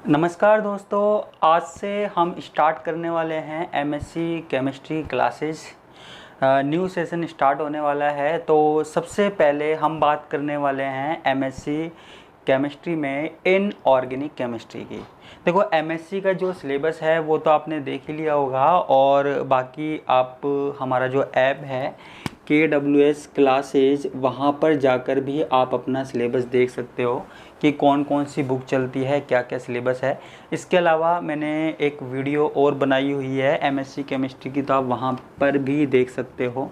नमस्कार दोस्तों, आज से हम स्टार्ट करने वाले हैं MSc chemistry classes. New session start होने वाला है। तो सबसे पहले हम बात करने वाले हैं एमएससी केमिस्ट्री में इनऑर्गेनिक केमिस्ट्री की। देखो, एमएससी का जो सिलेबस है वो तो आपने देख ही लिया होगा, और बाकी आप हमारा जो ऐप है KWS क्लासेज, वहाँ पर जाकर भी आप अपना सिलेबस देख सकते हो कि कौन कौन सी बुक चलती है, क्या क्या सिलेबस है। इसके अलावा मैंने एक वीडियो और बनाई हुई है एमएससी केमिस्ट्री की, तो आप वहाँ पर भी देख सकते हो।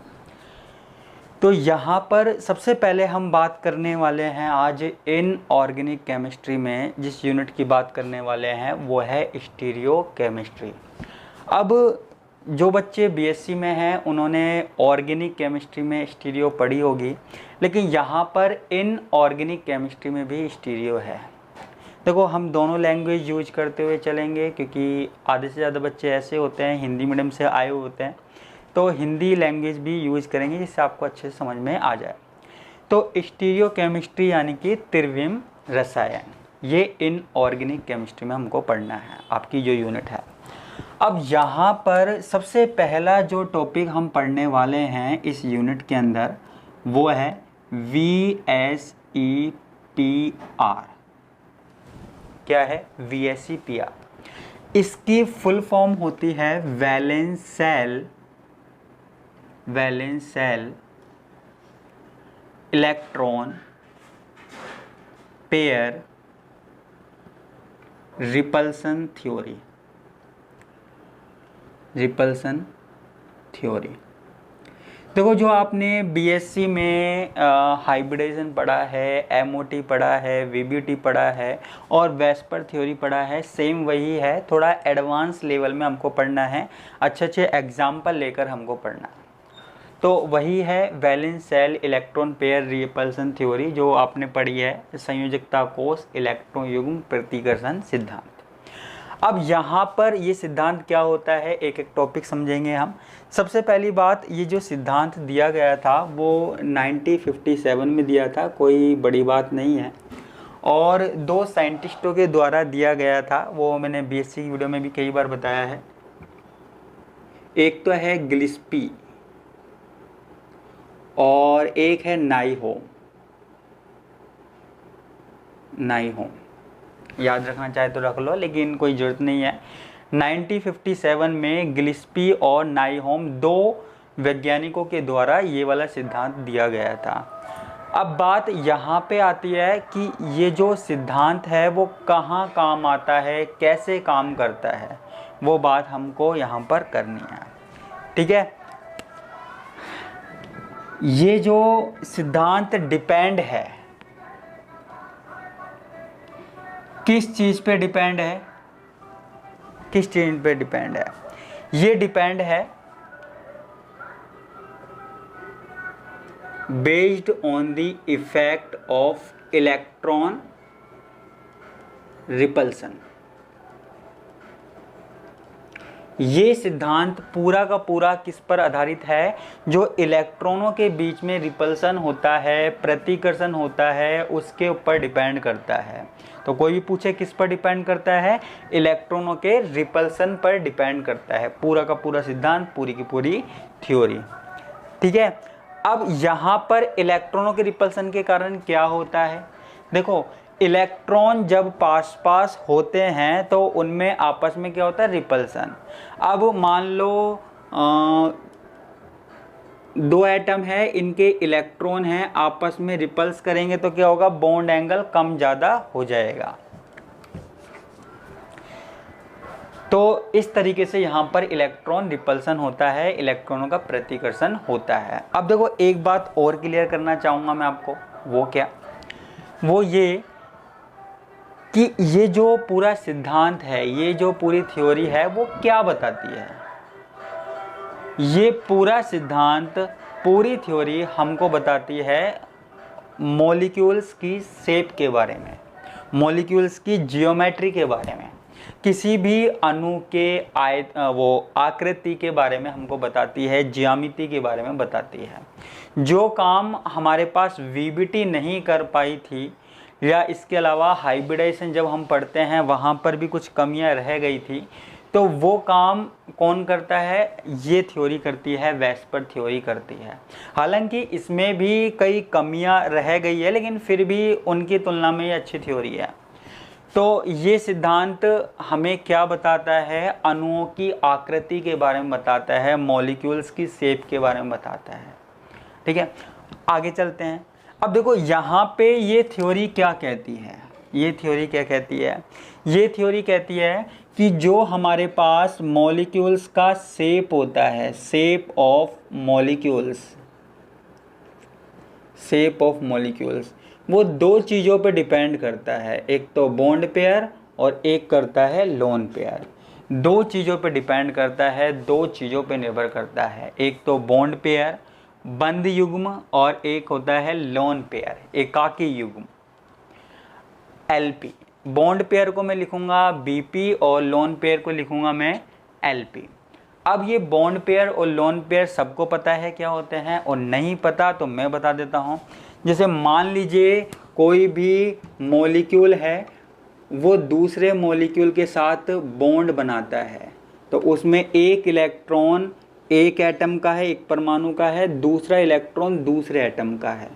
तो यहाँ पर सबसे पहले हम बात करने वाले हैं आज इनऑर्गेनिक केमिस्ट्री में। जिस यूनिट की बात करने वाले हैं वो है स्टीरियो केमिस्ट्री। अब जो बच्चे बीएससी में हैं उन्होंने ऑर्गेनिक केमिस्ट्री में स्टीरियो पढ़ी होगी, लेकिन यहाँ पर इनऑर्गेनिक केमिस्ट्री में भी स्टीरियो है। देखो, हम दोनों लैंग्वेज यूज करते हुए चलेंगे, क्योंकि आधे से ज़्यादा बच्चे ऐसे होते हैं हिंदी मीडियम से आए हुए होते हैं, तो हिंदी लैंग्वेज भी यूज करेंगे जिससे आपको अच्छे से समझ में आ जाए। तो स्टीरियो केमिस्ट्री यानी कि त्रिविम रसायन, ये इनऑर्गेनिक केमिस्ट्री में हमको पढ़ना है, आपकी जो यूनिट है। अब यहाँ पर सबसे पहला जो टॉपिक हम पढ़ने वाले हैं इस यूनिट के अंदर वो है VSEPR। क्या है VSEPR? इसकी फुल फॉर्म होती है valence shell electron pair repulsion theory. देखो, जो आपने बीएससी में हाइब्रिडाइजेशन पढ़ा है, एमओटी पढ़ा है, वीबीटी पढ़ा है और वेस्पर थ्योरी पढ़ा है, सेम वही है। थोड़ा एडवांस लेवल में हमको पढ़ना है, अच्छे अच्छे एग्जाम्पल लेकर हमको पढ़ना है। तो वही है valence shell electron pair repulsion theory, जो आपने पढ़ी है, संयोजकता कोष इलेक्ट्रॉन युग्म प्रतिकर्षण सिद्धांत। अब यहाँ पर ये सिद्धांत क्या होता है, एक एक टॉपिक समझेंगे हम। सबसे पहली बात, ये जो सिद्धांत दिया गया था वो 1957 में दिया था, कोई बड़ी बात नहीं है, और दो साइंटिस्टों के द्वारा दिया गया था। वो मैंने बीएससी की वीडियो में भी कई बार बताया है। एक तो है गिल्स्पी और एक है नाइहोम। याद रखना चाहे तो रख लो, लेकिन कोई ज़रूरत नहीं है। 1957 में गिल्स्पी और नाइहोम, दो वैज्ञानिकों के द्वारा ये वाला सिद्धांत दिया गया था। अब बात यहाँ पे आती है कि ये जो सिद्धांत है वो कहाँ काम आता है, कैसे काम करता है, वो बात हमको यहाँ पर करनी है। ठीक है, ये जो सिद्धांत डिपेंड है, किस चीज़ पे डिपेंड है? किस चीज़ पे डिपेंड है? ये डिपेंड है based on the effect of electron repulsion. ये सिद्धांत पूरा का पूरा किस पर आधारित है? जो इलेक्ट्रॉनों के बीच में रिपल्सन होता है, प्रतिकर्षण होता है, उसके ऊपर डिपेंड करता है। तो कोई भी पूछे किस पर डिपेंड करता है, इलेक्ट्रॉनों के रिपल्सन पर डिपेंड करता है पूरा का पूरा सिद्धांत, पूरी की पूरी थ्योरी। ठीक है, अब यहाँ पर इलेक्ट्रॉनों के रिपल्सन के कारण क्या होता है? देखो, इलेक्ट्रॉन जब पास होते हैं तो उनमें आपस में क्या होता है? रिपल्सन। अब मान लो दो एटम है, इनके इलेक्ट्रॉन हैं, आपस में रिपल्स करेंगे तो क्या होगा? बॉन्ड एंगल कम ज़्यादा हो जाएगा। तो इस तरीके से यहाँ पर इलेक्ट्रॉन रिपल्सन होता है, इलेक्ट्रॉनों का प्रतिकर्षण होता है। अब देखो, एक बात और क्लियर करना चाहूँगा मैं आपको, वो क्या? वो ये कि ये जो पूरा सिद्धांत है, ये जो पूरी थ्योरी है, वो क्या बताती है? ये पूरा सिद्धांत, पूरी थ्योरी हमको बताती है मॉलिक्यूल्स की शेप के बारे में, मॉलिक्यूल्स की जियोमेट्री के बारे में, किसी भी अणु के आकृति के बारे में हमको बताती है, ज्यामिति के बारे में बताती है। जो काम हमारे पास वीबीटी नहीं कर पाई थी, या इसके अलावा हाइब्रिडाइजेशन जब हम पढ़ते हैं वहाँ पर भी कुछ कमियाँ रह गई थी, तो वो काम कौन करता है? ये थ्योरी करती है, वेस्पर थ्योरी करती है। हालांकि इसमें भी कई कमियां रह गई है, लेकिन फिर भी उनकी तुलना में ये अच्छी थ्योरी है। तो ये सिद्धांत हमें क्या बताता है? अणुओं की आकृति के बारे में बताता है, मॉलिक्यूल्स की शेप के बारे में बताता है। ठीक है, आगे चलते हैं। अब देखो यहाँ पे ये थ्योरी क्या कहती है, ये थ्योरी क्या कहती है? ये थ्योरी कहती है कि जो हमारे पास मॉलिक्यूल्स का शेप होता है, shape of molecules, shape of molecules, वो दो चीज़ों पे डिपेंड करता है। एक तो बॉन्ड पेयर और एक करता है लोन पेयर। दो चीज़ों पे डिपेंड करता है, दो चीज़ों पे निर्भर करता है। एक तो बॉन्ड पेयर, बंद युग्म, और एक होता है लोन पेयर, एकाकी युग्म, एलपी। बॉन्ड पेयर को मैं लिखूंगा बीपी और लोन पेयर को लिखूंगा मैं एलपी। अब ये बॉन्ड पेयर और लोन पेयर सबको पता है क्या होते हैं, और नहीं पता तो मैं बता देता हूँ। जैसे मान लीजिए कोई भी मॉलिक्यूल है, वो दूसरे मॉलिक्यूल के साथ बॉन्ड बनाता है, तो उसमें एक इलेक्ट्रॉन एक एटम का है, एक परमाणु का है, दूसरा इलेक्ट्रॉन दूसरे एटम का है।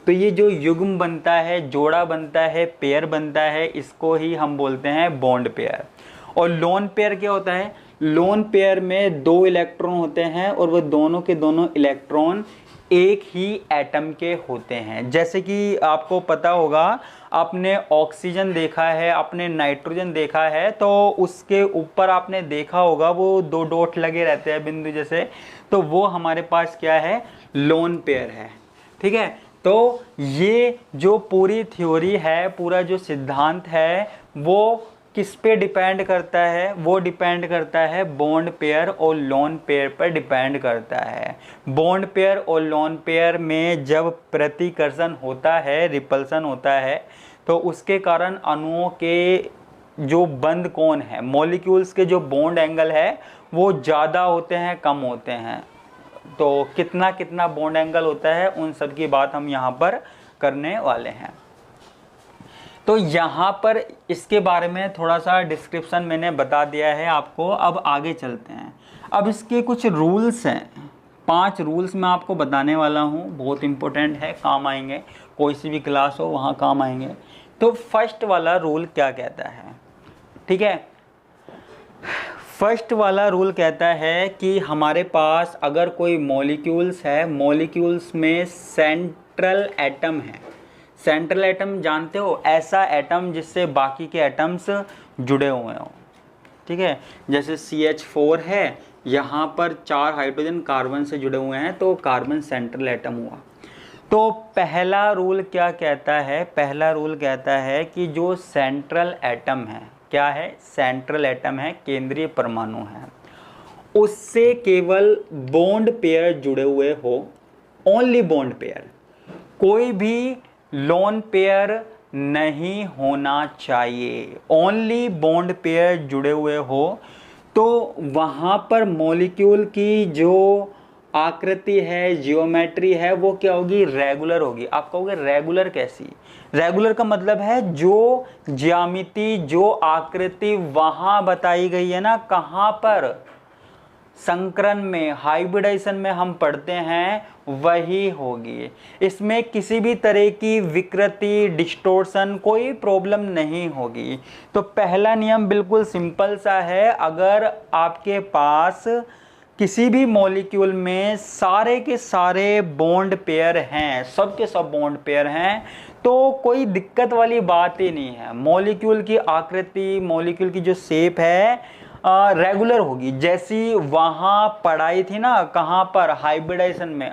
तो ये जो युग्म बनता है, जोड़ा बनता है, पेयर बनता है, इसको ही हम बोलते हैं बॉन्ड पेयर। और लोन पेयर क्या होता है? लोन पेयर में दो इलेक्ट्रॉन होते हैं और वो दोनों के दोनों इलेक्ट्रॉन एक ही एटम के होते हैं। जैसे कि आपको पता होगा, आपने ऑक्सीजन देखा है, आपने नाइट्रोजन देखा है, तो उसके ऊपर आपने देखा होगा वो दो डॉट लगे रहते हैं, बिंदु जैसे, तो वो हमारे पास क्या है? लोन पेयर है। ठीक है, तो ये जो पूरी थ्योरी है, पूरा जो सिद्धांत है, वो किस पे डिपेंड करता है? वो डिपेंड करता है बॉन्ड पेयर और लोन पेयर पर डिपेंड करता है। बॉन्ड पेयर और लोन पेयर में जब प्रतिकर्षण होता है, रिपल्सन होता है, तो उसके कारण अणुओं के जो बंध कोण है, मॉलिक्यूल्स के जो बॉन्ड एंगल है, वो ज़्यादा होते हैं, कम होते हैं। तो कितना कितना बॉन्ड एंगल होता है, उन सब की बात हम यहाँ पर करने वाले हैं। तो यहाँ पर इसके बारे में थोड़ा सा डिस्क्रिप्शन मैंने बता दिया है आपको। अब आगे चलते हैं। अब इसके कुछ रूल्स हैं, 5 रूल्स मैं आपको बताने वाला हूँ, बहुत इम्पोर्टेंट है, काम आएंगे, कोई सी भी क्लास हो वहाँ काम आएंगे। तो फर्स्ट वाला रूल क्या कहता है? ठीक है, फर्स्ट वाला रूल कहता है कि हमारे पास अगर कोई मॉलिक्यूल्स है, मॉलिक्यूल्स में सेंट्रल एटम है। सेंट्रल एटम जानते हो? ऐसा एटम जिससे बाकी के एटम्स जुड़े हुए हों। ठीक है, जैसे CH4 है, यहाँ पर 4 हाइड्रोजन कार्बन से जुड़े हुए हैं, तो कार्बन सेंट्रल एटम हुआ। तो पहला रूल क्या कहता है? पहला रूल कहता है कि जो सेंट्रल एटम है, क्या है? सेंट्रल एटम है, केंद्रीय परमाणु है, उससे केवल बॉन्ड पेयर जुड़े हुए हो, ओनली बॉन्ड पेयर, कोई भी लोन पेयर नहीं होना चाहिए, ओनली बॉन्ड पेयर जुड़े हुए हो। तो वहाँ पर मॉलिक्यूल की जो आकृति है, जियोमेट्री है, वो क्या होगी? रेगुलर होगी। आप कहोगे रेगुलर कैसी? रेगुलर का मतलब है जो ज्यामिति, जो आकृति वहाँ बताई गई है ना, कहाँ पर? संकरण में, हाइब्रिडाइजेशन में हम पढ़ते हैं, वही होगी। इसमें किसी भी तरह की विकृति, डिस्टोर्शन, कोई प्रॉब्लम नहीं होगी। तो पहला नियम बिल्कुल सिंपल सा है, अगर आपके पास किसी भी मॉलिक्यूल में सारे के सारे बॉन्ड पेयर हैं, सब के सब बॉन्ड पेयर हैं, तो कोई दिक्कत वाली बात ही नहीं है। मॉलिक्यूल की आकृति, मॉलिक्यूल की जो शेप है रेगुलर होगी। जैसी वहाँ पढ़ाई थी ना, कहाँ पर? हाइब्रिडाइजेशन में,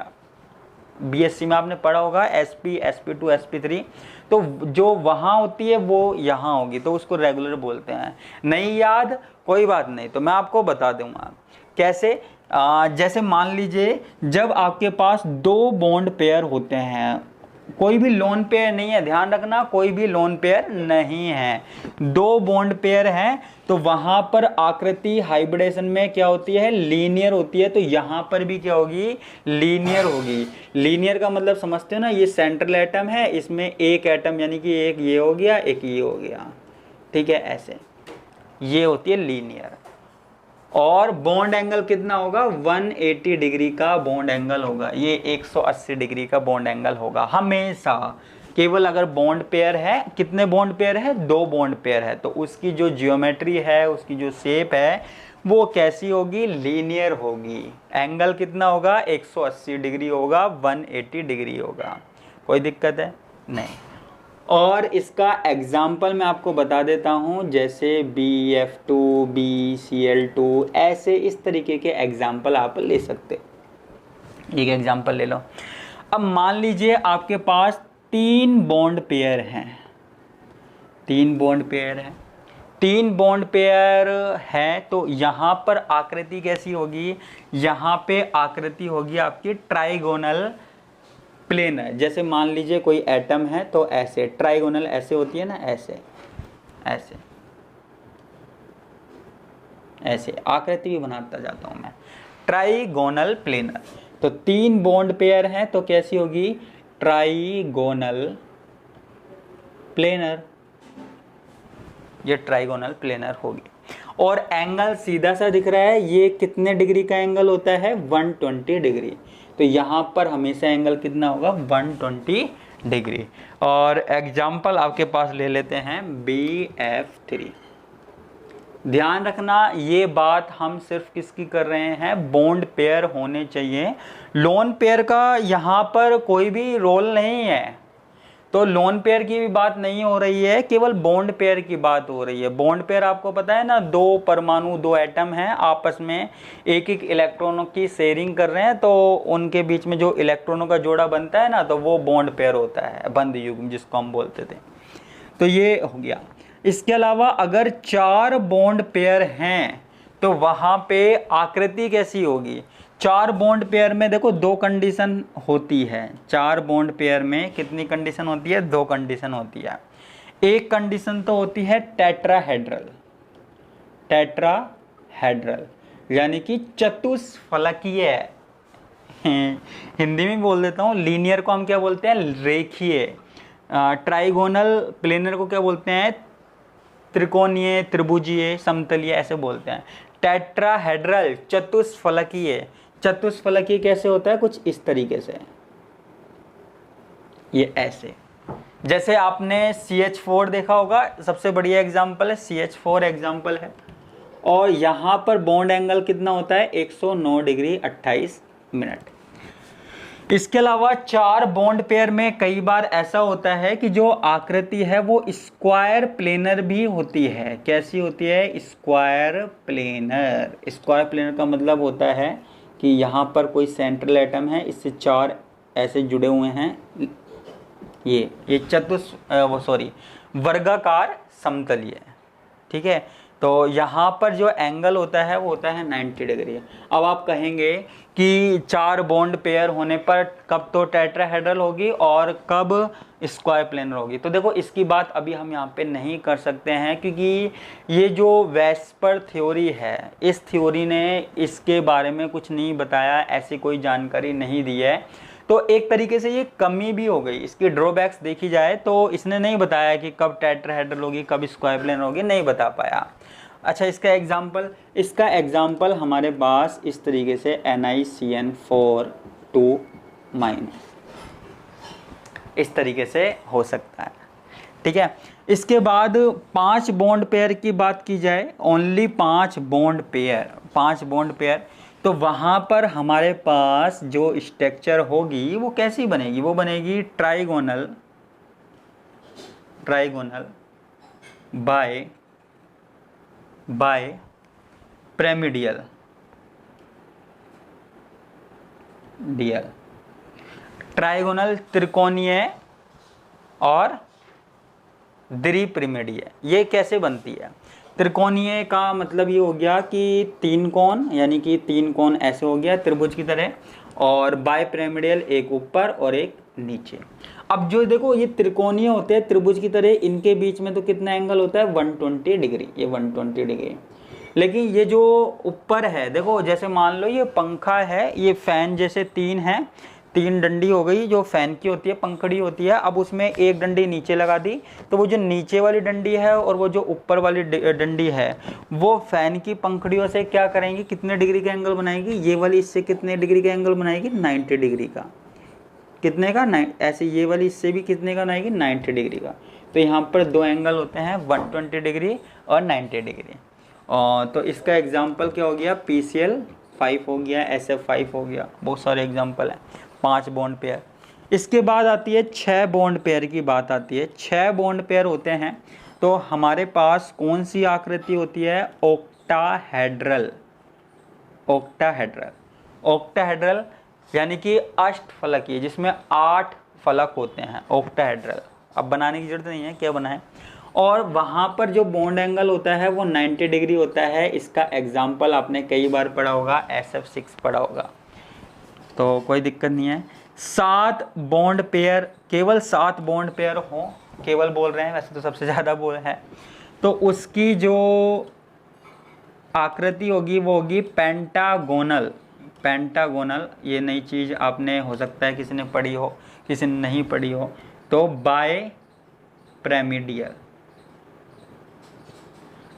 बीएससी में आपने पढ़ा होगा, sp, sp2, sp3, तो जो वहाँ होती है वो यहाँ होगी, तो उसको रेगुलर बोलते हैं। नहीं याद? कोई बात नहीं, तो मैं आपको बता दूंगा कैसे। जैसे मान लीजिए जब आपके पास 2 बॉन्ड पेयर होते हैं, कोई भी लोन पेयर नहीं है, ध्यान रखना, कोई भी लोन पेयर नहीं है। दो बॉन्ड पेयर हैं तो वहां पर आकृति हाइब्रिडेशन में क्या होती है, लीनियर होती है। तो यहां पर भी क्या होगी, लीनियर होगी। लीनियर का मतलब समझते हो ना, ये सेंट्रल एटम है, इसमें एक एटम यानी कि एक ये हो गया, एक ये हो गया, ठीक है, ऐसे ये होती है लीनियर। और बॉन्ड एंगल कितना होगा, 180 डिग्री का बॉन्ड एंगल होगा, ये 180 डिग्री का बॉन्ड एंगल होगा हमेशा। केवल अगर बॉन्ड पेयर है, कितने बॉन्ड पेयर है, दो बॉन्ड पेयर है, तो उसकी जो जियोमेट्री है, उसकी जो शेप है, वो कैसी होगी, लीनियर होगी। एंगल कितना होगा, 180 डिग्री होगा, 180 डिग्री होगा। कोई दिक्कत है नहीं। और इसका एग्जाम्पल मैं आपको बता देता हूँ, जैसे BF2, BCl2, ऐसे इस तरीके के एग्जाम्पल आप ले सकते। एक एग्जाम्पल ले लो। अब मान लीजिए आपके पास तीन बॉन्ड पेयर हैं, तीन बॉन्ड पेयर है, तीन बॉन्ड पेयर है, तो यहाँ पर आकृति कैसी होगी, यहाँ पे आकृति होगी आपकी ट्राइगोनल प्लेन है। जैसे मान लीजिए कोई एटम है तो ऐसे ट्राइगोनल ऐसे होती है ना, ऐसे ऐसे ऐसे आकृति भी बनाता जाता हूं मैं, ट्राइगोनल प्लेनर। तो तीन बॉन्ड पेयर हैं तो कैसी होगी, ट्राइगोनल प्लेनर, ये ट्राइगोनल प्लेनर होगी। और एंगल सीधा सा दिख रहा है, ये कितने डिग्री का एंगल होता है, 120 डिग्री। तो यहाँ पर हमेशा एंगल कितना होगा, 120 डिग्री। और एग्जाम्पल आपके पास ले लेते हैं BF3। ध्यान रखना, ये बात हम सिर्फ किसकी कर रहे हैं, बॉन्ड पेयर होने चाहिए। लोन पेयर का यहाँ पर कोई भी रोल नहीं है, तो लोन पेयर की भी बात नहीं हो रही है, केवल बॉन्ड पेयर की बात हो रही है। बॉन्ड पेयर आपको पता है ना, दो परमाणु, दो एटम हैं, आपस में एक एक इलेक्ट्रॉनों की शेयरिंग कर रहे हैं, तो उनके बीच में जो इलेक्ट्रॉनों का जोड़ा बनता है ना, तो वो बॉन्ड पेयर होता है, बंद युग्म जिसको हम बोलते थे। तो ये हो गया। इसके अलावा अगर चार बॉन्ड पेयर हैं तो वहां पे आकृति कैसी होगी, चार बॉन्ड पेयर में देखो दो कंडीशन होती है। चार बॉन्ड पेयर में कितनी कंडीशन होती है, दो कंडीशन होती है। एक कंडीशन तो होती है टेट्राहेड्रल, टेट्राहेड्रल यानी कि चतुष्फलकीय। हिंदी में बोल देता हूँ, लीनियर को हम क्या बोलते हैं, रेखीय। ट्राइगोनल प्लेनर को क्या बोलते हैं, त्रिकोणीय, त्रिभुजीय, समतलीय, ऐसे बोलते हैं। टेट्राहेड्रल चतुष्फलकीय। चतुष्फलकीय कैसे होता है, कुछ इस तरीके से, ये ऐसे। जैसे आपने CH4 देखा होगा, सबसे बढ़िया एग्जांपल है, CH4 एग्जांपल है। और यहाँ पर बॉन्ड एंगल कितना होता है, 109 डिग्री 28 मिनट। इसके अलावा चार बॉन्ड पेयर में कई बार ऐसा होता है कि जो आकृति है वो स्क्वायर प्लेनर भी होती है। कैसी होती है, स्क्वायर प्लेनर। स्क्वायर प्लेनर का मतलब होता है कि यहाँ पर कोई सेंट्रल एटम है, इससे चार ऐसे जुड़े हुए हैं, ये वर्गाकार समतलीय, ठीक है। तो यहाँ पर जो एंगल होता है वो होता है 90 डिग्री। अब आप कहेंगे कि चार बॉन्ड पेयर होने पर कब तो टेट्राहेड्रल होगी और कब स्क्वायर प्लेनर होगी। तो देखो इसकी बात अभी हम यहाँ पे नहीं कर सकते हैं, क्योंकि ये जो वेस्पर थ्योरी है, इस थ्योरी ने इसके बारे में कुछ नहीं बताया, ऐसी कोई जानकारी नहीं दी है। तो एक तरीके से ये कमी भी हो गई, इसकी ड्रॉबैक्स देखी जाए तो इसने नहीं बताया कि कब टेट्राहेड्रल होगी, कब स्क्वायर प्लेनर होगी, नहीं बता पाया। अच्छा, इसका एग्जाम्पल हमारे पास इस तरीके से NiCN4 इस तरीके से हो सकता है, ठीक है। इसके बाद पांच बॉन्ड पेयर की बात की जाए, ओनली पांच बॉन्ड पेयर, तो वहां पर हमारे पास जो स्ट्रक्चर होगी वो कैसी बनेगी, वो बनेगी ट्राइगोनल बाय पिरामिडियल, ट्राइगोनल त्रिकोणीय और द्विपिरामिडीय। ये कैसे बनती है, त्रिकोणीय का मतलब ये हो गया कि तीन कोण, यानी कि तीन कोण ऐसे हो गया त्रिभुज की तरह, और बाय पिरामिडियल एक ऊपर और एक नीचे। अब जो देखो ये त्रिकोणीय होते हैं त्रिभुज की तरह, इनके बीच में तो कितना एंगल होता है 120 डिग्री, ये 120 डिग्री। लेकिन ये जो ऊपर है देखो, जैसे मान लो ये पंखा है, ये फैन जैसे तीन है, तीन डंडी हो गई जो फैन की होती है, पंखड़ी होती है। अब उसमें एक डंडी नीचे लगा दी, तो वो जो नीचे वाली डंडी है और वो जो ऊपर वाली डंडी है वो फैन की पंखड़ियों से क्या करेंगी, कितने डिग्री का एंगल बनाएगी, ये वाली इससे कितने डिग्री का एंगल बनाएगी, 90 डिग्री का। कितने का, ऐसे ये वाली इससे भी कितने का बनाएगी, 90 डिग्री का। तो यहाँ पर दो एंगल होते हैं 120 डिग्री और 90 डिग्री। तो इसका एग्जाम्पल क्या हो गया, PCl 5 हो गया, SF 5 हो गया, बहुत सारे एग्जाम्पल हैं। 5 बॉन्ड पेयर। इसके बाद आती है 6 बॉन्ड पेयर की बात आती है। 6 बॉन्ड पेयर होते हैं तो हमारे पास कौन सी आकृति होती है, ऑक्टाहेड्रल। ऑक्टाहेड्रल, ऑक्टाहेड्रल यानी कि अष्टफलकीय, जिसमें 8 फलक होते हैं, ऑक्टाहेड्रल। अब बनाने की जरूरत नहीं है, क्या बनाए। और वहाँ पर जो बॉन्ड एंगल होता है वो 90 डिग्री होता है। इसका एग्जाम्पल आपने कई बार पढ़ा होगा, SF6 पढ़ा होगा, तो कोई दिक्कत नहीं है। 7 बॉन्ड पेयर, केवल 7 बॉन्ड पेयर हो, केवल बोल रहे हैं, वैसे तो सबसे ज़्यादा बोल है, तो उसकी जो आकृति होगी वो होगी पेंटागोनल। पेंटागोनल, ये नई चीज़ आपने हो सकता है किसी ने पढ़ी हो, किसी ने नहीं पढ़ी हो। तो बाय पिरामिडियल।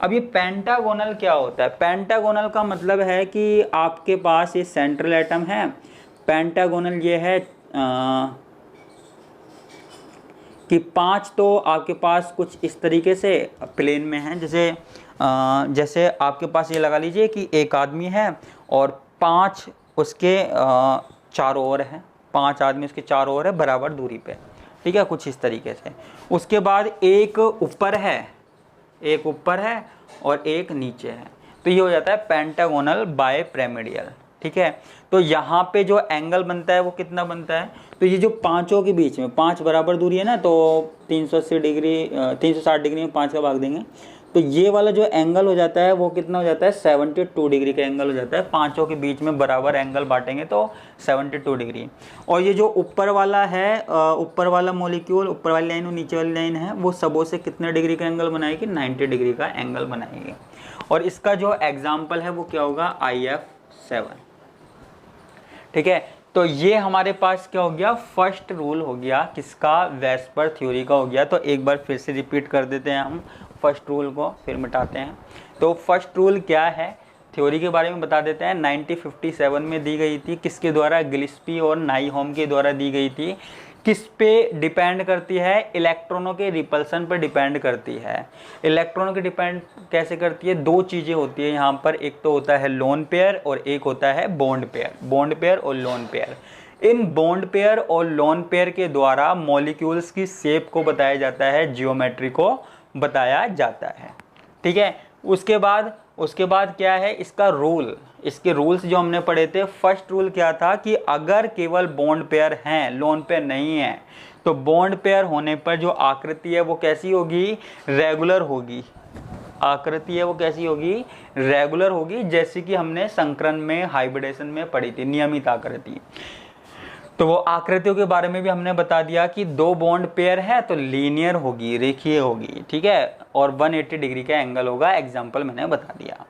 अब ये पेंटागोनल क्या होता है, पेंटागोनल का मतलब है कि आपके पास ये सेंट्रल एटम है। पेंटागोनल ये है कि 5 तो आपके पास कुछ इस तरीके से प्लेन में है, जैसे आपके पास ये लगा लीजिए कि एक आदमी है और 5 उसके चारों ओर है, 5 आदमी उसके चारों ओर है बराबर दूरी पे, ठीक है, कुछ इस तरीके से। उसके बाद एक ऊपर है, एक ऊपर है और एक नीचे है, तो ये हो जाता है पेंटागोनल बाय पिरामिडियल, ठीक है। तो यहाँ पे जो एंगल बनता है वो कितना बनता है, तो ये जो पांचों के बीच में 5 बराबर दूरी है ना, तो 380 डिग्री 360 डिग्री में 5 का भाग देंगे, तो ये वाला जो एंगल हो जाता है वो कितना हो जाता है, 72 डिग्री का एंगल हो जाता है। पांचों के बीच में बराबर एंगल बांटेंगे तो 72 डिग्री। और ये जो ऊपर वाला है, ऊपर वाला मॉलिक्यूल, ऊपर वाली लाइन और नीचे वाली लाइन है, वो सबों से कितने डिग्री का एंगल बनाएगी, 90 डिग्री का एंगल बनाएगी। और इसका जो एग्जाम्पल है वो क्या होगा, IF7, ठीक है। तो ये हमारे पास क्या हो गया, फर्स्ट रूल हो गया, किसका, वेस्पर थ्योरी का हो गया। तो एक बार फिर से रिपीट कर देते हैं हम फर्स्ट रूल को, फिर मिटाते हैं। तो फर्स्ट रूल क्या है, थ्योरी के बारे में बता देते हैं। 1957 में दी गई थी, किसके द्वारा, गिल्स्पी और नाइहोम के द्वारा दी गई थी। किस पे डिपेंड करती है, इलेक्ट्रॉनों के रिपल्सन पर डिपेंड करती है। इलेक्ट्रॉनों के डिपेंड कैसे करती है, 2 चीज़ें होती है यहाँ पर, एक तो होता है लोन पेयर और एक होता है बॉन्ड पेयर। बॉन्ड पेयर और lone pair, in bond pair और लोन पेयर के द्वारा मॉलिक्यूल्स की शेप को बताया जाता है, जियोमेट्री को बताया जाता है, ठीक है। उसके बाद क्या है इसका रूल, इसके रूल्स जो हमने पढ़े थे। फर्स्ट रूल क्या था कि अगर केवल बॉन्ड पेयर हैं, लोन पेयर नहीं है, तो बॉन्ड पेयर होने पर जो आकृति है वो कैसी होगी, रेगुलर होगी। आकृति है वो कैसी होगी, रेगुलर होगी, जैसे कि हमने संकरण में, हाइब्रिडेशन में पढ़ी थी, नियमित आकृति। तो वो आकृतियों के बारे में भी हमने बता दिया कि 2 बॉन्ड पेयर है तो लीनियर होगी, रेखीय होगी, ठीक है, और 180 डिग्री का एंगल होगा, एग्जाम्पल मैंने बता दिया।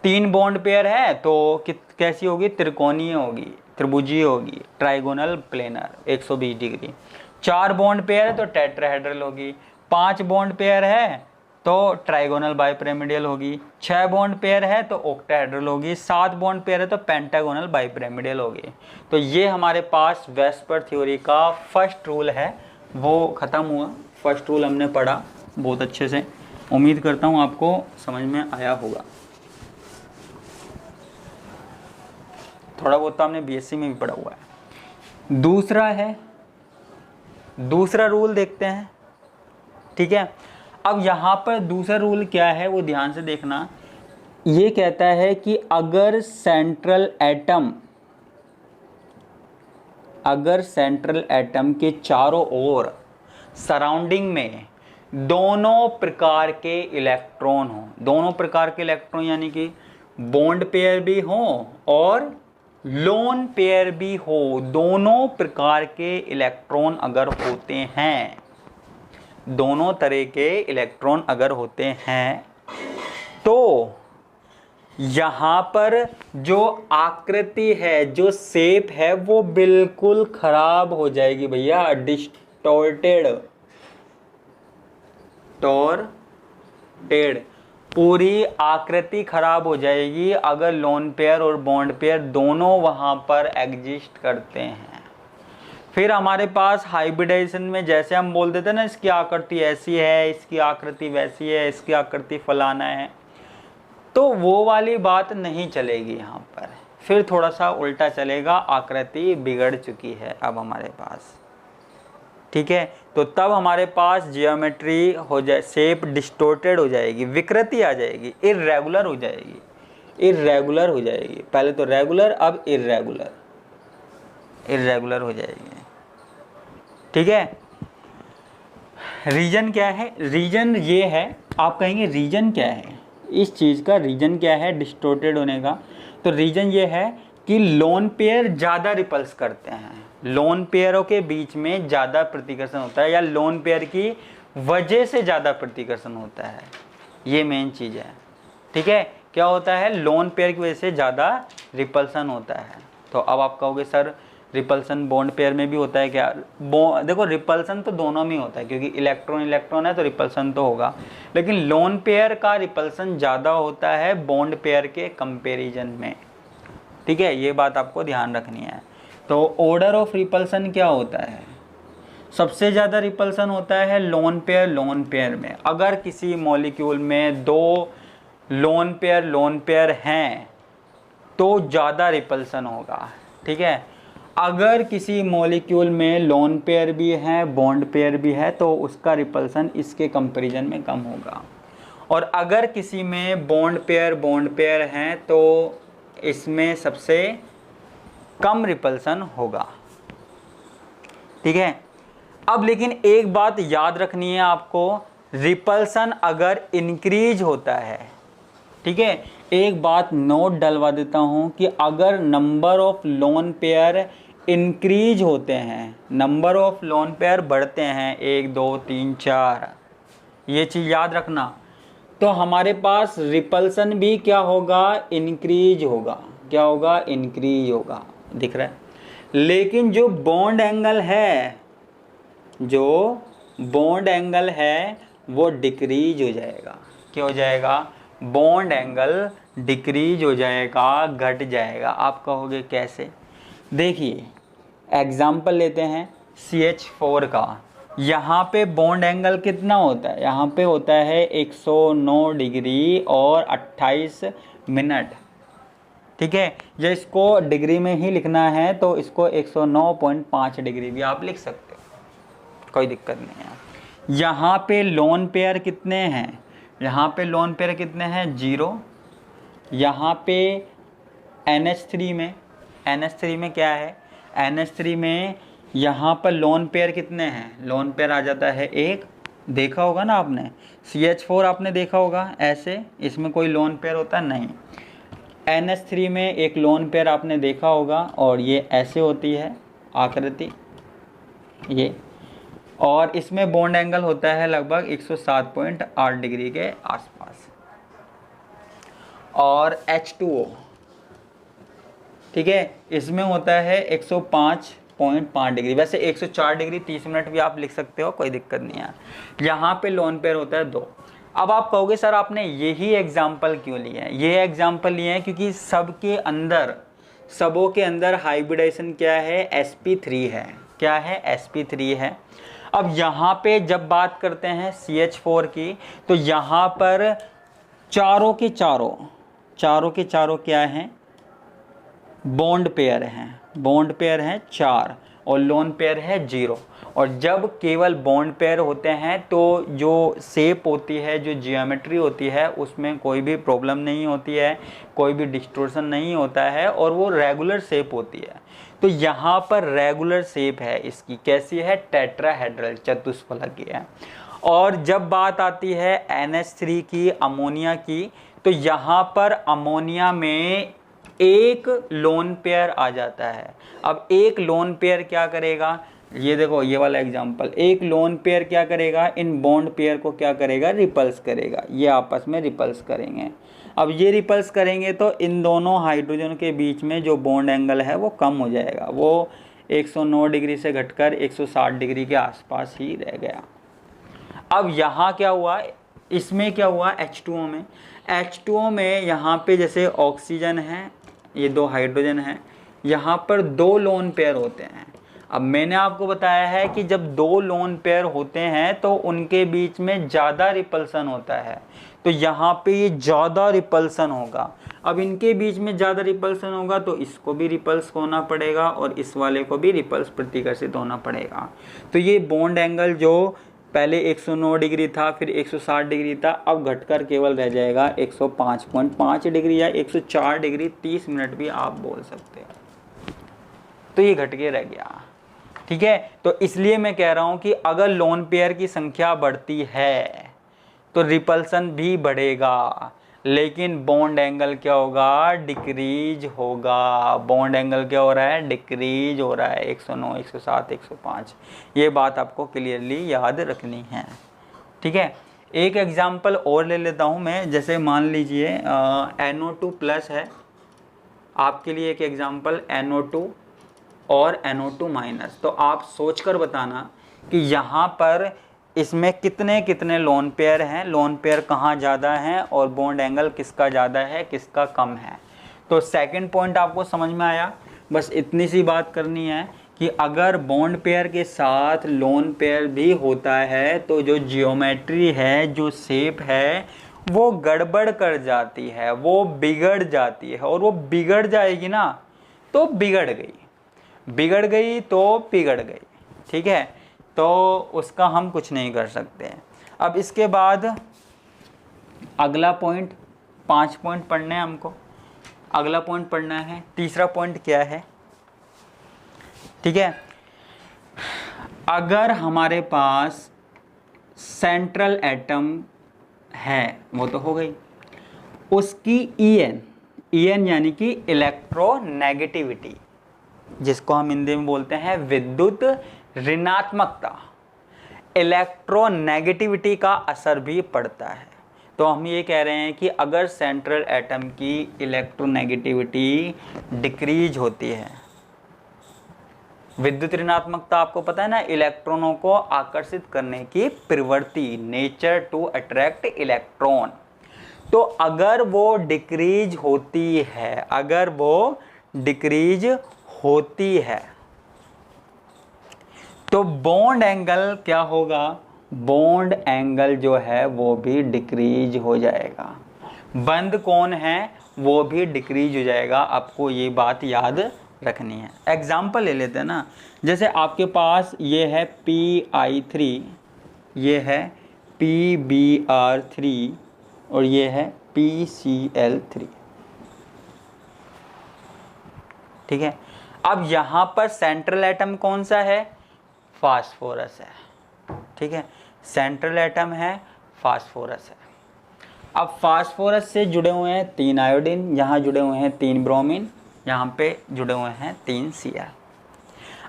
3 बॉन्ड पेयर है तो कैसी होगी, त्रिकोणीय होगी, त्रिभुजीय होगी, trigonal planar 120 degree. 4 bond pair है तो टेट्राहेड्रल होगी। 5 बॉन्ड पेयर है तो ट्राइगोनल बाइपिरामिडियल होगी। 6 बॉन्ड पेयर है तो ऑक्टाहेड्रल होगी। 7 बॉन्ड पेयर है तो पेंटागोनल बाइपिरामिडियल होगी। तो ये हमारे पास वेस्पर थ्योरी का फर्स्ट रूल है, वो ख़त्म हुआ। फर्स्ट रूल हमने पढ़ा बहुत अच्छे से, उम्मीद करता हूँ आपको समझ में आया होगा। थोड़ा बहुत तो हमने BSc में भी पढ़ा हुआ है। दूसरा रूल देखते हैं, ठीक है। अब यहाँ पर दूसरा रूल क्या है वो ध्यान से देखना। ये कहता है कि अगर सेंट्रल एटम के चारों ओर सराउंडिंग में दोनों प्रकार के इलेक्ट्रॉन हो, दोनों प्रकार के इलेक्ट्रॉन यानी कि बॉन्ड पेयर भी हो और लोन पेयर भी हो, दोनों प्रकार के इलेक्ट्रॉन अगर होते हैं, दोनों तरह के इलेक्ट्रॉन अगर होते हैं, तो यहाँ पर जो आकृति है, जो शेप है, वो बिल्कुल खराब हो जाएगी भैया, डिस्टॉर्टेड, पूरी आकृति खराब हो जाएगी अगर लोन पेयर और बॉन्ड पेयर दोनों वहाँ पर एग्जिस्ट करते हैं। फिर हमारे पास हाइब्रिडाइजेशन में जैसे हम बोल देते हैं ना, इसकी आकृति ऐसी है, इसकी आकृति वैसी है, इसकी आकृति फलाना है, तो वो वाली बात नहीं चलेगी यहाँ पर, फिर थोड़ा सा उल्टा चलेगा, आकृति बिगड़ चुकी है अब हमारे पास, ठीक है। तो तब हमारे पास जियोमेट्री हो जाए, शेप डिस्टोर्टेड हो जाएगी, विकृति आ जाएगी, इर्रेगुलर हो जाएगी, इर्रेगुलर हो जाएगी, पहले तो रेगुलर, अब इर्रेगुलर, इर्रेगुलर हो जाएगी, ठीक है। रीजन क्या है? रीजन ये है, आप कहेंगे रीजन क्या है, इस चीज़ का रीजन क्या है डिस्टोर्टेड होने का? तो रीजन ये है कि लोन पेयर ज़्यादा रिपल्स करते हैं, लोन पेयरों के बीच में ज़्यादा प्रतिकर्षण होता है, या लोन पेयर की वजह से ज़्यादा प्रतिकर्षण होता है, ये मेन चीज़ है, ठीक है। क्या होता है? लोन पेयर की वजह से ज़्यादा रिपल्सन होता है। तो अब आप कहोगे सर रिपल्सन बॉन्ड पेयर में भी होता है क्या? देखो रिपल्सन तो दोनों में होता है, क्योंकि इलेक्ट्रॉन इलेक्ट्रॉन है तो रिपल्सन तो होगा, लेकिन लोन पेयर का रिपल्सन ज़्यादा होता है बॉन्ड पेयर के कंपेरिजन में, ठीक है, ये बात आपको ध्यान रखनी है। तो ऑर्डर ऑफ रिपल्सन क्या होता है? सबसे ज़्यादा रिपल्सन होता है लोन पेयर में। अगर किसी मॉलिक्यूल में दो लोन पेयर हैं तो ज़्यादा रिपल्सन होगा, ठीक है। अगर किसी मॉलिक्यूल में लोन पेयर भी है बॉन्ड पेयर भी है तो उसका रिपल्सन इसके कंपैरिजन में कम होगा, और अगर किसी में बॉन्ड पेयर हैं तो इसमें सबसे कम रिपल्सन होगा, ठीक है। अब लेकिन एक बात याद रखनी है आपको, रिपल्सन अगर इंक्रीज होता है, ठीक है, एक बात नोट डलवा देता हूं कि अगर number of lone pair increase होते हैं, नंबर ऑफ लोन पेयर बढ़ते हैं 1 2 3 4, ये चीज़ याद रखना, तो हमारे पास रिपल्सन भी क्या होगा? इंक्रीज होगा। क्या होगा? इंक्रीज होगा, दिख रहा है। लेकिन जो बॉन्ड एंगल है, जो बॉन्ड एंगल है वो डिक्रीज हो जाएगा। क्या हो जाएगा? बॉन्ड एंगल डिक्रीज हो जाएगा, घट जाएगा। आप कहोगे कैसे? देखिए एग्जाम्पल लेते हैं CH4 का। यहाँ पे बॉन्ड एंगल कितना होता है? यहाँ पे होता है 109 डिग्री और 28 मिनट, ठीक है। जो इसको डिग्री में ही लिखना है तो इसको 109.5 डिग्री भी आप लिख सकते हो, कोई दिक्कत नहीं है। यहाँ पे लोन पेयर कितने हैं? यहाँ पे लोन पेयर कितने हैं? 0। यहाँ पे NH3 में क्या है? NH3 में यहाँ पर लोन पेयर कितने हैं? लोन पेयर आ जाता है 1, देखा होगा ना आपने। CH4 आपने देखा होगा ऐसे, इसमें कोई लोन पेयर होता नहीं। NH3 में एक लोन पेयर आपने देखा होगा और ये ऐसे होती है आकृति ये, और इसमें बॉन्ड एंगल होता है लगभग 107.8 डिग्री के आसपास। और H2O, ठीक है, इसमें होता है 105.5 डिग्री। वैसे 104 डिग्री 30 मिनट भी आप लिख सकते हो, कोई दिक्कत नहीं है। यहाँ पे लोन पेयर होता है 2। अब आप कहोगे सर आपने यही एग्जाम्पल क्यों लिए हैं? ये एग्जाम्पल लिए हैं क्योंकि सबों के अंदर हाइब्रिडाइजेशन क्या है? sp3 है। क्या है? sp3 है। अब यहाँ पे जब बात करते हैं CH4 की, तो यहाँ पर चारों के चारों क्या हैं? बॉन्ड पेयर हैं 4 और लोन पेयर है 0। और जब केवल बॉन्ड पेयर होते हैं तो जो शेप होती है, जो जियोमेट्री होती है, उसमें कोई भी प्रॉब्लम नहीं होती है, कोई भी डिस्टोर्शन नहीं होता है और वो रेगुलर शेप होती है। तो यहाँ पर रेगुलर शेप है इसकी। कैसी है? टेट्राहेड्रल, चतुष्फलकीय है। और जब बात आती है NH3 की, अमोनिया की, तो यहाँ पर अमोनिया में एक लोन पेयर आ जाता है। अब एक लोन पेयर क्या करेगा, ये देखो ये वाला एग्जांपल, एक लोन पेयर क्या करेगा, इन बॉन्ड पेयर को क्या करेगा, रिपल्स करेगा, ये आपस में रिपल्स करेंगे। अब ये रिपल्स करेंगे तो इन दोनों हाइड्रोजन के बीच में जो बॉन्ड एंगल है वो कम हो जाएगा, वो 109 डिग्री से घटकर 160 डिग्री के आसपास ही रह गया। अब यहाँ क्या हुआ, इसमें क्या हुआ, H2O में, H2O में यहाँ पे जैसे ऑक्सीजन है, ये दो हाइड्रोजन है, यहाँ पर दो लोन पेयर होते हैं। अब मैंने आपको बताया है कि जब दो लोन पेयर होते हैं तो उनके बीच में ज़्यादा रिपल्सन होता है, तो यहाँ पे ये ज़्यादा रिपल्सन होगा। अब इनके बीच में ज़्यादा रिपल्सन होगा तो इसको भी रिपल्स होना पड़ेगा और इस वाले को भी रिपल्स प्रतिकर्षित होना पड़ेगा। तो ये बॉन्ड एंगल जो पहले 109 डिग्री था, फिर 160 डिग्री था, अब घटकर केवल रह जाएगा 105.5 डिग्री या 104 डिग्री 30 मिनट भी आप बोल सकते हो। तो ये घट के रह गया, ठीक है। तो इसलिए मैं कह रहा हूं कि अगर लोन पेयर की संख्या बढ़ती है तो रिपल्सन भी बढ़ेगा, लेकिन बॉन्ड एंगल क्या होगा, डिक्रीज होगा। बॉन्ड एंगल क्या हो रहा है, डिक्रीज हो रहा है, 109, 107, 105। ये बात आपको क्लियरली याद रखनी है, ठीक है। एक एग्जांपल और ले लेता हूँ मैं, जैसे मान लीजिए NO2 प्लस है, आपके लिए एक एग्जांपल NO2 और NO2 माइनस। तो आप सोचकर बताना कि यहाँ पर इसमें कितने कितने लोन पेयर हैं, लोन पेयर कहाँ ज़्यादा हैं और बॉन्ड एंगल किसका ज़्यादा है किसका कम है। तो सेकंड पॉइंट आपको समझ में आया। बस इतनी सी बात करनी है कि अगर बॉन्ड पेयर के साथ लोन पेयर भी होता है तो जो जियोमेट्री है, जो शेप है, वो गड़बड़ कर जाती है, वो बिगड़ जाती है। और वो बिगड़ जाएगी ना तो बिगड़ गई, बिगड़ गई तो बिगड़ गई, ठीक है। तो उसका हम कुछ नहीं कर सकते हैं। अब इसके बाद अगला पॉइंट, 5 पॉइंट पढ़ने हैं हमको, अगला पॉइंट पढ़ना है। तीसरा पॉइंट क्या है, ठीक है। अगर हमारे पास सेंट्रल एटम है, वो तो हो गई, उसकी EN यानी कि इलेक्ट्रोनेगेटिविटी, जिसको हम हिंदी में बोलते हैं विद्युत ऋणात्मकता, इलेक्ट्रोनेगेटिविटी का असर भी पड़ता है। तो हम ये कह रहे हैं कि अगर सेंट्रल एटम की इलेक्ट्रोनेगेटिविटी डिक्रीज होती है, विद्युत ऋणात्मकता आपको पता है ना, इलेक्ट्रॉनों को आकर्षित करने की प्रवृत्ति, नेचर टू अट्रैक्ट इलेक्ट्रॉन। तो अगर वो डिक्रीज होती है, अगर वो डिक्रीज होती है तो बॉन्ड एंगल क्या होगा, बॉन्ड एंगल जो है वो भी डिक्रीज हो जाएगा। बंद कौन है वो भी डिक्रीज हो जाएगा। आपको ये बात याद रखनी है। एग्जाम्पल ले लेते हैं ना, जैसे आपके पास ये है Pi3, ये है PBr3 और ये है PCl3, ठीक है। अब यहाँ पर सेंट्रल एटम कौन सा है, फास्फोरस है, ठीक है। सेंट्रल एटम है, फास्फोरस है। अब फास्फोरस से जुड़े हुए हैं 3 आयोडीन, यहाँ जुड़े हुए हैं 3 ब्रोमीन, यहाँ पे जुड़े हुए हैं 3 Cl।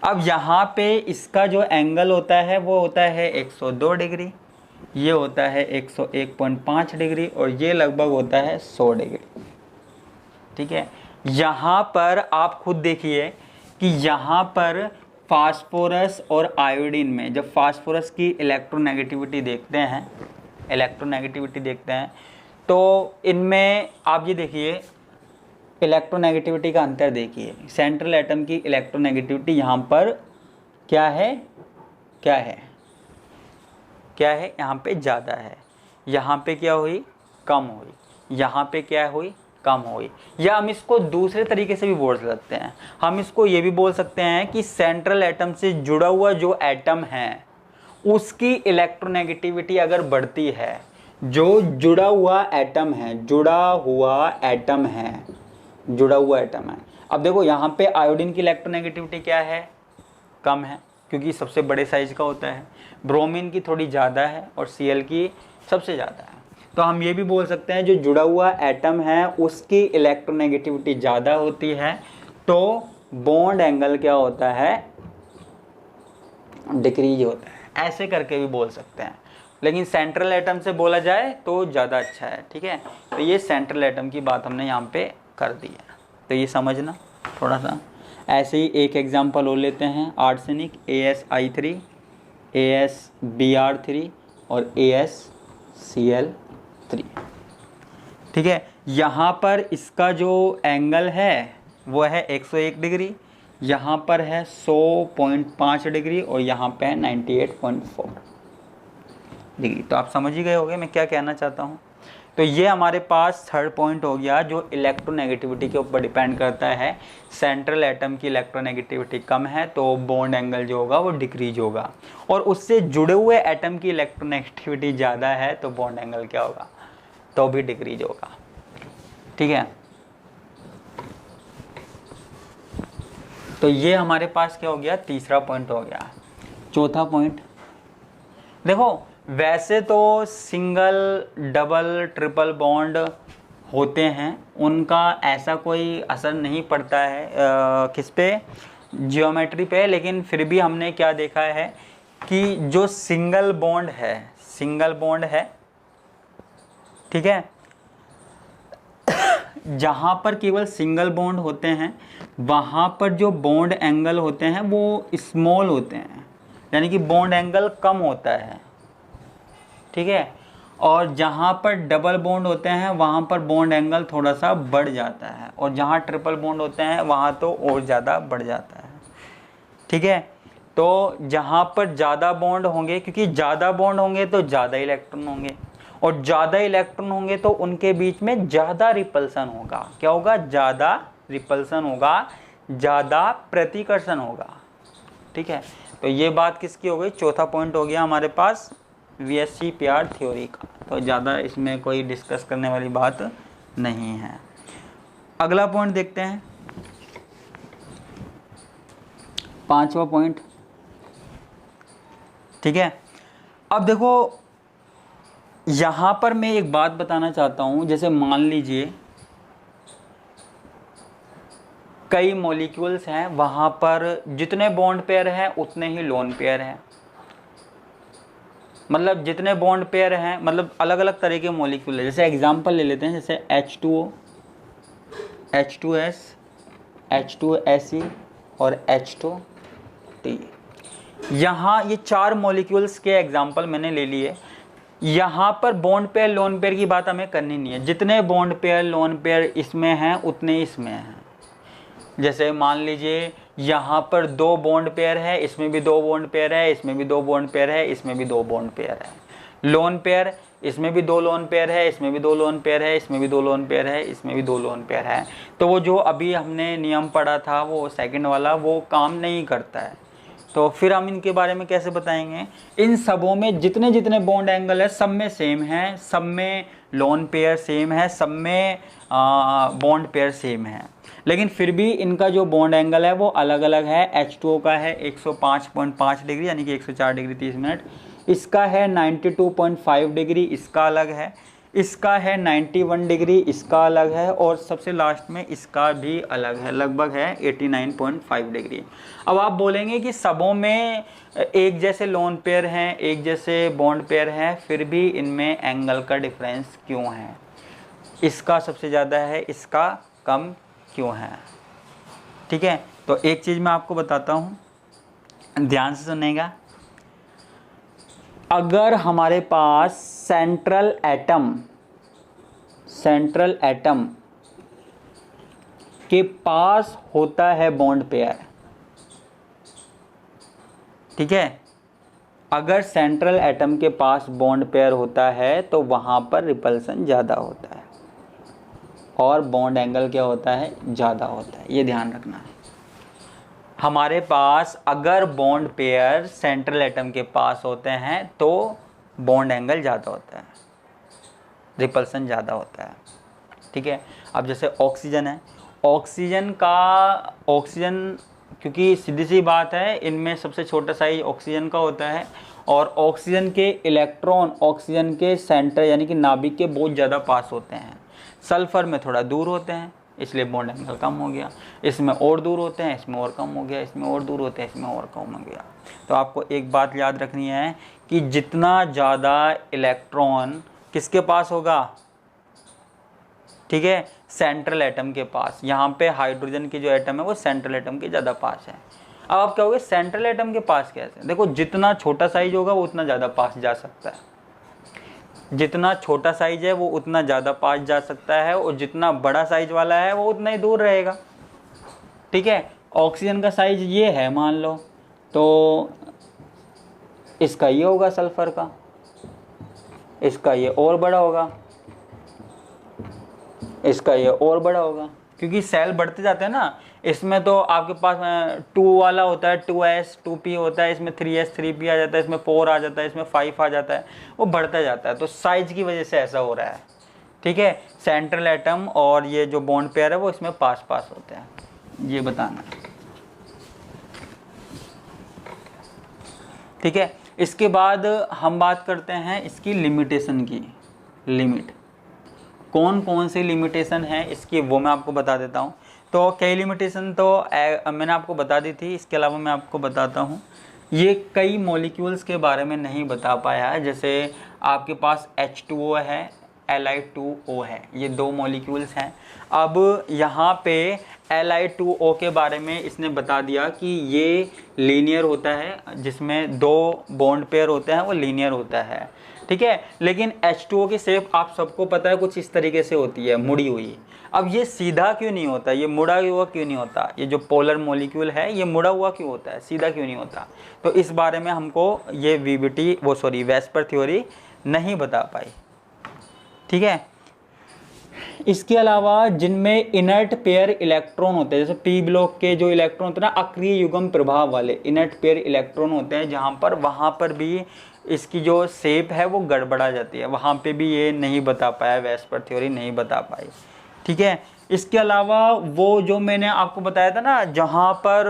अब यहाँ पे इसका जो एंगल होता है वो होता है 102 डिग्री, ये होता है 101.5 डिग्री और ये लगभग होता है 100 डिग्री, ठीक है। यहाँ पर आप खुद देखिए कि यहाँ पर फास्फोरस और आयोडीन में जब फास्फोरस की इलेक्ट्रोनेगेटिविटी देखते हैं, तो इनमें आप ये देखिए इलेक्ट्रोनेगेटिविटी का अंतर देखिए। सेंट्रल एटम की इलेक्ट्रोनेगेटिविटी यहाँ पर क्या है, यहाँ पे ज़्यादा है, यहाँ पे क्या हुई, कम हुई, यहाँ पे क्या हुई, कम हुई। या हम इसको दूसरे तरीके से भी बोल सकते हैं, हम इसको ये भी बोल सकते हैं कि सेंट्रल एटम से जुड़ा हुआ जो एटम है उसकी इलेक्ट्रोनेगेटिविटी अगर बढ़ती है, जो जुड़ा हुआ एटम है, अब देखो यहाँ पे आयोडीन की इलेक्ट्रोनेगेटिविटी क्या है, कम है, क्योंकि सबसे बड़े साइज का होता है। ब्रोमीन की थोड़ी ज़्यादा है और Cl की सबसे ज़्यादा है। तो हम ये भी बोल सकते हैं जो जुड़ा हुआ एटम है उसकी इलेक्ट्रोनेगेटिविटी ज़्यादा होती है, तो बॉन्ड एंगल क्या होता है, डिक्रीज होता है। ऐसे करके भी बोल सकते हैं, लेकिन सेंट्रल एटम से बोला जाए तो ज़्यादा अच्छा है। ठीक है, तो ये सेंट्रल एटम की बात हमने यहाँ पे कर दी है, तो ये समझना थोड़ा सा। ऐसे ही एक एग्जांपल और लेते हैं, आर्सेनिक AsI3, AsBr3 और AsCl3। ठीक है, यहाँ पर इसका जो एंगल है वो है 101 डिग्री, यहाँ पर है 100.5 डिग्री और यहाँ पे है 98.4 डिग्री। तो आप समझ ही गए होंगे मैं क्या कहना चाहता हूँ। तो ये हमारे पास थर्ड पॉइंट हो गया जो इलेक्ट्रोनेगेटिविटी के ऊपर डिपेंड करता है। सेंट्रल एटम की इलेक्ट्रोनेगेटिविटी कम है तो बॉन्ड एंगल जो होगा वो डिक्रीज होगा, और उससे जुड़े हुए एटम की इलेक्ट्रोनेगेटिविटी ज़्यादा है तो बॉन्ड एंगल क्या होगा, तो भी डिक्रीज होगा। ठीक है, तो ये हमारे पास क्या हो गया, तीसरा पॉइंट हो गया। चौथा पॉइंट देखो, वैसे तो सिंगल डबल ट्रिपल बॉन्ड होते हैं, उनका ऐसा कोई असर नहीं पड़ता है किस पे, जियोमेट्री पे, लेकिन फिर भी हमने क्या देखा है कि जो सिंगल बॉन्ड है, ठीक है, जहाँ पर केवल सिंगल बॉन्ड होते हैं वहाँ पर जो बॉन्ड एंगल होते हैं वो स्मॉल होते हैं, यानी कि बॉन्ड एंगल कम होता है। ठीक है, और जहाँ पर डबल बॉन्ड होते हैं वहाँ पर बॉन्ड एंगल थोड़ा सा बढ़ जाता है, और जहाँ ट्रिपल बॉन्ड होते हैं वहाँ तो और ज़्यादा बढ़ जाता है। ठीक है, तो जहाँ पर ज़्यादा बॉन्ड होंगे, क्योंकि ज़्यादा बॉन्ड होंगे तो ज़्यादा इलेक्ट्रॉन होंगे, और ज़्यादा इलेक्ट्रॉन होंगे तो उनके बीच में ज़्यादा रिपल्सन होगा। क्या होगा, ज़्यादा रिपल्सन होगा, ज़्यादा प्रतिकर्षण होगा। ठीक है, तो ये बात किसकी हो गई, चौथा पॉइंट हो गया हमारे पास VSEPR थ्योरी का, तो ज़्यादा इसमें कोई डिस्कस करने वाली बात नहीं है। अगला पॉइंट देखते हैं, पांचवा पॉइंट। ठीक है, अब देखो यहाँ पर मैं एक बात बताना चाहता हूँ, जैसे मान लीजिए कई मॉलिक्यूल्स हैं, वहाँ पर जितने बॉन्ड पेयर हैं उतने ही लोन पेयर हैं, मतलब जितने बॉन्ड पेयर हैं, मतलब अलग अलग तरह के मॉलिक्यूल है। जैसे एग्जांपल ले लेते हैं, जैसे H2O, H2S, H2Se और H2T। यहाँ ये चार मॉलिक्यूल्स के एग्जांपल मैंने ले लिए। यहाँ पर बॉन्ड पेयर लोन पेयर की बात हमें करनी नहीं है, जितने बॉन्ड पेयर लोन पेयर इसमें हैं उतने इसमें हैं। जैसे मान लीजिए यहाँ पर दो बॉन्ड पेयर है, इसमें भी दो बॉन्ड पेयर है, इसमें भी दो बॉन्ड पेयर है, इसमें भी दो बॉन्ड पेयर है। लोन पेयर, इसमें भी दो लोन पेयर है, इसमें भी दो लोन पेयर है, इसमें भी दो लोन पेयर है, इसमें भी दो लोन पेयर है। तो वो जो अभी हमने नियम पढ़ा था वो सेकंड वाला, वो काम नहीं करता है। तो फिर हम इनके बारे में कैसे बताएंगे, इन सबों में जितने जितने बॉन्ड एंगल है सब में सेम है, सब में लोन पेयर सेम है, सब में बॉन्ड पेयर सेम है, लेकिन फिर भी इनका जो बॉन्ड एंगल है वो अलग अलग है। H2O का है 105.5 डिग्री यानी कि 104 डिग्री 30 मिनट, इसका है 92.5 डिग्री, इसका अलग है, इसका है 91 डिग्री, इसका अलग है, और सबसे लास्ट में इसका भी अलग है, लगभग है 89.5 डिग्री। अब आप बोलेंगे कि सबों में एक जैसे लोन पेयर हैं, एक जैसे बॉन्ड पेयर हैं, फिर भी इनमें एंगल का डिफरेंस क्यों है, इसका सबसे ज़्यादा है, इसका कम क्यों है। ठीक है, तो एक चीज़ मैं आपको बताता हूँ, ध्यान से सुनेगा। अगर हमारे पास सेंट्रल एटम के पास होता है बॉन्ड पेयर, ठीक है, अगर सेंट्रल एटम के पास बॉन्ड पेयर होता है तो वहां पर रिपल्सन ज़्यादा होता है और बॉन्ड एंगल क्या होता है, ज़्यादा होता है। ये ध्यान रखना है। हमारे पास अगर बॉन्ड पेयर सेंट्रल एटम के पास होते हैं तो बॉन्ड एंगल ज़्यादा होता है, रिपल्सन ज़्यादा होता है। ठीक है, अब जैसे ऑक्सीजन है, ऑक्सीजन क्योंकि सीधी सी बात है, इनमें सबसे छोटा साइज ऑक्सीजन का होता है, और ऑक्सीजन के इलेक्ट्रॉन ऑक्सीजन के सेंटर यानी कि नाभिक के बहुत ज़्यादा पास होते हैं। सल्फर में थोड़ा दूर होते हैं, इसलिए बॉन्ड एंगल कम हो गया। इसमें और दूर होते हैं, इसमें और कम हो गया। इसमें और दूर होते हैं, इसमें और कम हो गया। तो आपको एक बात याद रखनी है कि जितना ज़्यादा इलेक्ट्रॉन किसके पास होगा, ठीक है, सेंट्रल एटम के पास। यहाँ पे हाइड्रोजन की जो एटम है वो सेंट्रल एटम के ज़्यादा पास है। अब आप कहोगे सेंट्रल एटम के पास कैसे? देखो, जितना छोटा साइज होगा वो उतना ज़्यादा पास जा सकता है। जितना छोटा साइज है वो उतना ज़्यादा पास जा सकता है, और जितना बड़ा साइज वाला है वो उतना ही दूर रहेगा। ठीक है, ऑक्सीजन का साइज ये है मान लो, तो इसका ये होगा सल्फर का, इसका ये और बड़ा होगा, इसका ये और बड़ा होगा, क्योंकि सेल बढ़ते जाते हैं ना। इसमें तो आपके पास 2 वाला होता है, 2s 2p होता है, इसमें 3s 3p आ जाता है, इसमें 4 आ जाता है, इसमें 5 आ जाता है, वो बढ़ता जाता है। तो साइज की वजह से ऐसा हो रहा है। ठीक है, सेंट्रल एटम और ये जो बॉन्ड पेयर है वो इसमें पास पास होते हैं, ये बताना। ठीक है, इसके बाद हम बात करते हैं इसकी लिमिटेशन की। लिमिट कौन कौन सी लिमिटेशन है इसकी, वो मैं आपको बता देता हूँ। तो कई लिमिटेशन तो मैंने आपको बता दी थी, इसके अलावा मैं आपको बताता हूँ। ये कई मॉलिक्यूल्स के बारे में नहीं बता पाया है। जैसे आपके पास H2O है, Li2O है, ये 2 मॉलिक्यूल्स हैं। अब यहाँ पे Li2O के बारे में इसने बता दिया कि ये लीनियर होता है, जिसमें 2 बॉन्ड पेयर होते हैं वो लीनियर होता है। ठीक है, लेकिन H2O की शेप आप सबको पता है कुछ इस तरीके से होती है, मुड़ी हुई। अब ये सीधा क्यों नहीं होता, ये मुड़ा हुआ क्यों नहीं होता? ये जो पोलर मॉलिक्यूल है ये मुड़ा हुआ क्यों होता है, सीधा क्यों नहीं होता? तो इस बारे में हमको ये वेस्पर थ्योरी नहीं बता पाई। ठीक है, इसके अलावा जिनमें इनर्ट पेयर इलेक्ट्रॉन होते हैं, जैसे पी ब्लॉक के जो इलेक्ट्रॉन होते हैं ना, अक्रिय युग्म प्रभाव वाले इनर्ट पेयर इलेक्ट्रॉन होते हैं, जहाँ पर वहाँ पर भी इसकी जो शेप है वो गड़बड़ा जाती है। वहाँ पे भी ये नहीं बता पाया, वेस्पर थ्योरी नहीं बता पाई। ठीक है, इसके अलावा वो जो मैंने आपको बताया था ना, जहाँ पर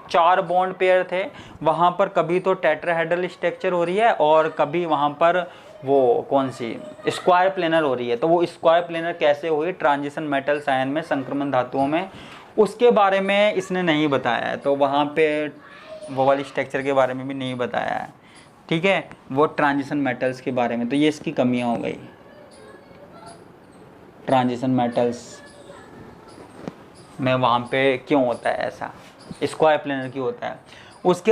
4 बॉन्ड पेयर थे, वहाँ पर कभी तो टेट्राहेड्रल स्ट्रक्चर हो रही है और कभी वहाँ पर वो कौन सी स्क्वायर प्लेनर हो रही है। तो वो स्क्वायर प्लेनर कैसे हुई, ट्रांजिशन मेटल आयन में, संक्रमण धातुओं में, उसके बारे में इसने नहीं बताया है। तो वहाँ पे वो वाली स्ट्रक्चर के बारे में भी नहीं बताया है। ठीक है, वो ट्रांजिशन मेटल्स के बारे में, तो ये इसकी कमियां हो गई। ट्रांजिशन मेटल्स में वहाँ पे क्यों होता है ऐसा, स्क्वायर प्लेनर क्यों होता है। उसके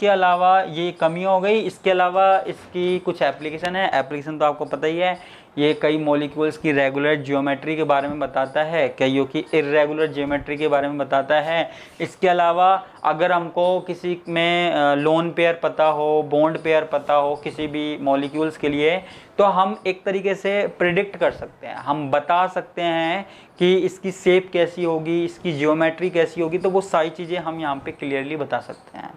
अलावा ये कमियां हो गई। इसके अलावा इसकी कुछ एप्लीकेशन है। एप्लीकेशन तो आपको पता ही है, ये कई मॉलिक्यूल्स की रेगुलर ज्योमेट्री के बारे में बताता है, कईयों की इर्रेगुलर ज्योमेट्री के बारे में बताता है। इसके अलावा अगर हमको किसी में लोन पेयर पता हो, बॉन्ड पेयर पता हो किसी भी मॉलिक्यूल्स के लिए, तो हम एक तरीके से प्रिडिक्ट कर सकते हैं, हम बता सकते हैं कि इसकी शेप कैसी होगी, इसकी ज्योमेट्री कैसी होगी। तो वो सारी चीज़ें हम यहाँ पे क्लियरली बता सकते हैं।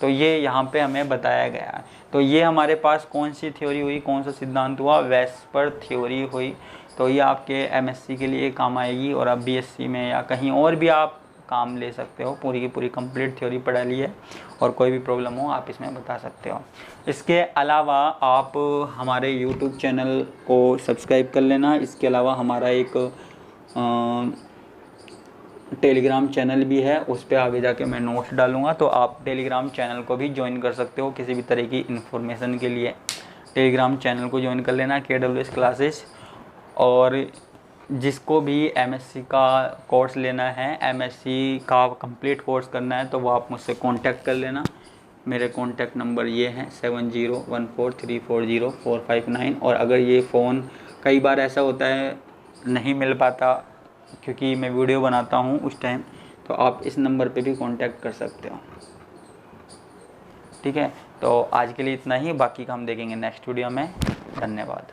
तो ये यहाँ पे हमें बताया गया। तो ये हमारे पास कौन सी थ्योरी हुई, कौन सा सिद्धांत हुआ, वेस्पर थ्योरी हुई। तो ये आपके एमएससी के लिए काम आएगी, और आप बीएससी में या कहीं और भी आप काम ले सकते हो। पूरी की पूरी कंप्लीट थ्योरी पढ़ा ली है, और कोई भी प्रॉब्लम हो आप इसमें बता सकते हो। इसके अलावा आप हमारे यूट्यूब चैनल को सब्सक्राइब कर लेना। इसके अलावा हमारा एक टेलीग्राम चैनल भी है, उस पर आगे जाके मैं नोट्स डालूंगा, तो आप टेलीग्राम चैनल को भी ज्वाइन कर सकते हो किसी भी तरह की इन्फॉर्मेशन के लिए। टेलीग्राम चैनल को ज्वाइन कर लेना, KWS क्लासेस। और जिसको भी एमएससी का कोर्स लेना है, एमएससी का कंप्लीट कोर्स करना है, तो वो आप मुझसे कांटेक्ट कर लेना। मेरे कांटेक्ट नंबर ये हैं 7014340459। और अगर ये फ़ोन कई बार ऐसा होता है नहीं मिल पाता क्योंकि मैं वीडियो बनाता हूँ उस टाइम, तो आप इस नंबर पे भी कांटेक्ट कर सकते हो। ठीक है, तो आज के लिए इतना ही, बाकी का हम देखेंगे नेक्स्ट वीडियो में। धन्यवाद।